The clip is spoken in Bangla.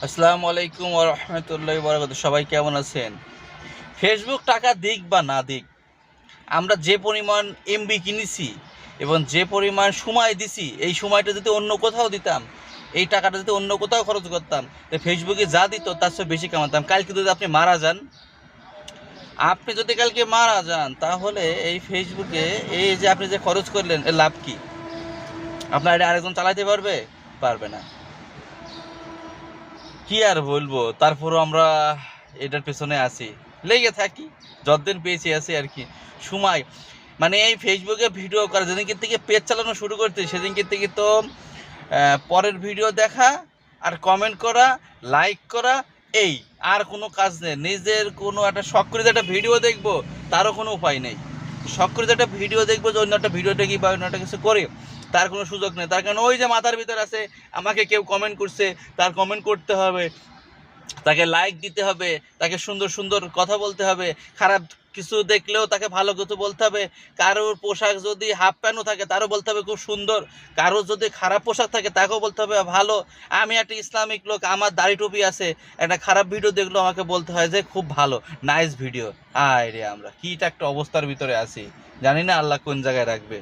আসসালামু আলাইকুম ওয়া রাহমাতুল্লাহি ওয়া বারাকাতুহু। সবাই কেমন আছেন? ফেসবুক টাকা দিক বা না দিক, আমরা যে পরিমাণ এমবি কিনেছি এবং যে পরিমাণ সময় দিছি, এই সময়টা যদি অন্য কোথাও দিতাম, এই টাকাটা যদি অন্য কোথাও খরচ করতাম, তো ফেসবুকে যা দিত তার চেয়ে বেশি কামাতাম। কালকে যদি আপনি যদি কালকে মারা যান, তাহলে এই ফেসবুকে এই যে আপনি যে খরচ করলেন, এর লাভ কি? আপনার এটা আরেকজন চালাতে পারবে? পারবে না। কি আর বলবো, তারপরও আমরা এটার পেছনে আছি, লেগে থাকি, যতদিন পেয়েছি আছি আর কি। সময় মানে এই ফেসবুকে ভিডিও করা, যেদিনকে থেকে পেজ চালানো শুরু করতে সেদিনকে থেকে তো পরের ভিডিও দেখা আর কমেন্ট করা, লাইক করা, এই আর কোনো কাজ নেই। নিজের কোনো একটা শখ করে যে একটা ভিডিও দেখবো, তারও কোনো উপায় নেই। শখ করে যে একটা ভিডিও দেখবো, যে অন্য একটা ভিডিও দেখি বা অন্য একটা কিছু করে, তার কোনো সুযোগ নেই। তার কারণ ওই যে মাথার ভিতর আছে, আমাকে কেউ কমেন্ট করছে, তার কমেন্ট করতে হবে, তাকে লাইক দিতে হবে, তাকে সুন্দর সুন্দর কথা বলতে হবে, খারাপ কিছু দেখলেও তাকে ভালো কিছু বলতে হবে। কারোর পোশাক যদি হাফ প্যান্টও থাকে, তারও বলতে হবে খুব সুন্দর। কারোর যদি খারাপ পোশাক থাকে, তাকেও বলতে হবে ভালো। আমি একটা ইসলামিক লোক, আমার দাড়ি টুপি আছে, একটা খারাপ ভিডিও দেখলেও আমাকে বলতে হয় যে খুব ভালো, নাইস ভিডিও। আয় রে, আমরা কীটা একটা অবস্থার ভিতরে আছি, জানি না আল্লাহ কোন জায়গায় রাখবে।